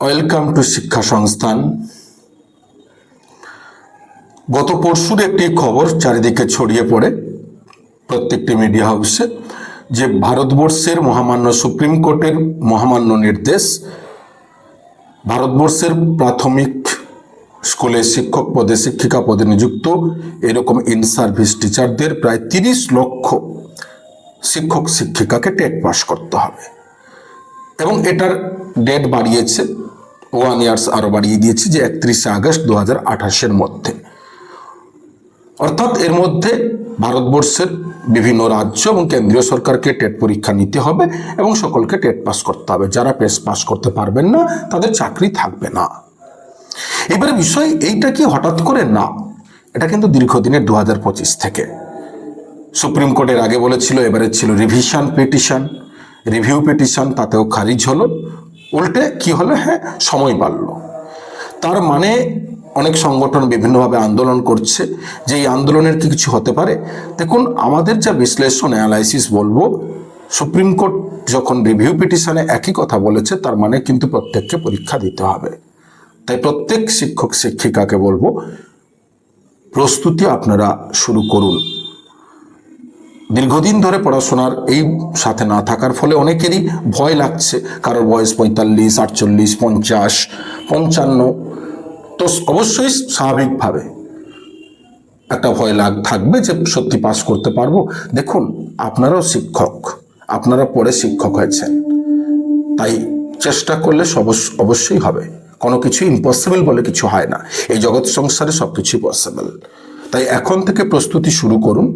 Welcome to শিক্ষা সংস্থান। গত পরশুর একটি খবর চারিদিকে ছড়িয়ে পড়ে প্রত্যেকটি মিডিয়া হাউসে যে ভারতবর্ষের মহামান্য সুপ্রিম কোর্টের মহামান্য নির্দেশ ভারতবর্ষের প্রাথমিক স্কুলে শিক্ষক পদে শিক্ষিকা পদে নিযুক্ত এরকম ইন সার্ভিস টিচারদের প্রায় 30 লক্ষ শিক্ষক শিক্ষিকাকে টেট পাস করতে হবে এবং এটার ডেট বাড়িয়েছে 1 ইয়ার আরো বাড়িয়ে দিয়েছে যে 31 আগস্ট 2028-এর মধ্যে। অর্থাৎ এর মধ্যে ভারতবর্ষের বিভিন্ন রাজ্য এবং কেন্দ্রীয় সরকারকে টেট পরীক্ষা নিতে হবে এবং সকলকে টেট পাস করতে হবে। যারা পাস করতে পারবেন না তাদের চাকরি থাকবে না। এবারে বিষয় এইটা কি হঠাৎ করে না, এটা কিন্তু দীর্ঘদিনের 2025 থেকে সুপ্রিম কোর্টের আগে বলেছিল, এবারে ছিল রিভিশন পিটিশন, রিভিউ পিটিশন, তাতেও খারিজ হলো। উল্টে কি হলো, হ্যাঁ সময় বাড়ল। তার মানে অনেক সংগঠন বিভিন্নভাবে আন্দোলন করছে যে এই আন্দোলনের কি কিছু হতে পারে। দেখুন, আমাদের যা বিশ্লেষণ অ্যানালাইসিস বলবো, সুপ্রিম কোর্ট যখন রিভিউ পিটিশনে একই কথা বলেছে তার মানে কিন্তু প্রত্যেককে পরীক্ষা দিতে হবে। তাই প্রত্যেক শিক্ষক শিক্ষিকাকে বলবো প্রস্তুতি আপনারা শুরু করুন। দীর্ঘদিন ধরে পড়াশোনার এই সাথে না থাকার ফলে অনেকেরই ভয় লাগছে, কারোর বয়স 45, 48, 50, 55, তো অবশ্যই স্বাভাবিকভাবে একটা ভয় থাকবে যে সত্যি পাস করতে পারবো। দেখুন, আপনারাও শিক্ষক, আপনারা পড়ে শিক্ষক হয়েছেন, তাই চেষ্টা করলে অবশ্যই হবে। কোনো কিছু ইম্পসিবল বলে কিছু হয় না, এই জগৎ সংসারে সব কিছুই পসিবল। তাই এখন থেকে প্রস্তুতি শুরু করুন।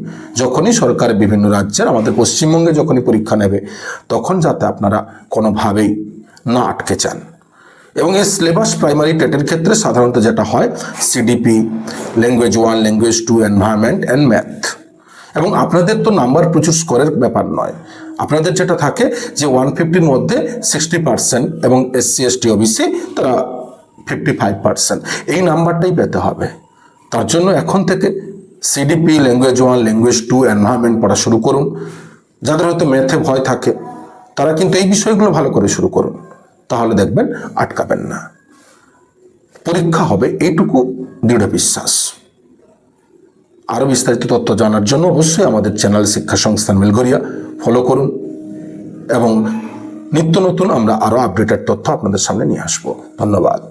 যখনই সরকার বিভিন্ন রাজ্যের, আমাদের পশ্চিমবঙ্গে যখনই পরীক্ষা নেবে তখন যাতে আপনারা কোনোভাবেই না আটকে যান। এবং এই সিলেবাস প্রাইমারি টেটের ক্ষেত্রে সাধারণত যেটা হয় CDP, language 1, language 2, environment and math. এবং আপনাদের তো নাম্বার প্রচুর স্কোরের ব্যাপার নয়, আপনাদের যেটা থাকে যে 150-র মধ্যে 60% এবং SC ST OBC তারা 55%, এই নাম্বারটাই পেতে হবে। তার জন্য এখন থেকে সিডিপি, ল্যাঙ্গুয়েজ 1, ল্যাঙ্গুয়েজ 2, এনভায়রনমেন্ট পড়া শুরু করুন। যাদের হয়তো ম্যাথে ভয় থাকে তারা কিন্তু এই বিষয়গুলো ভালো করে শুরু করুন, তাহলে দেখবেন আটকাবেন না। পরীক্ষা হবে এইটুকু দৃঢ় বিশ্বাস। আরো বিস্তারিত তথ্য জানার জন্য অবশ্যই আমাদের চ্যানেল শিক্ষা সংস্থান মেলঘরিয়া ফলো করুন এবং নিত্য নতুন আমরা আরো আপডেটেড তথ্য আপনাদের সামনে নিয়ে আসবো। ধন্যবাদ।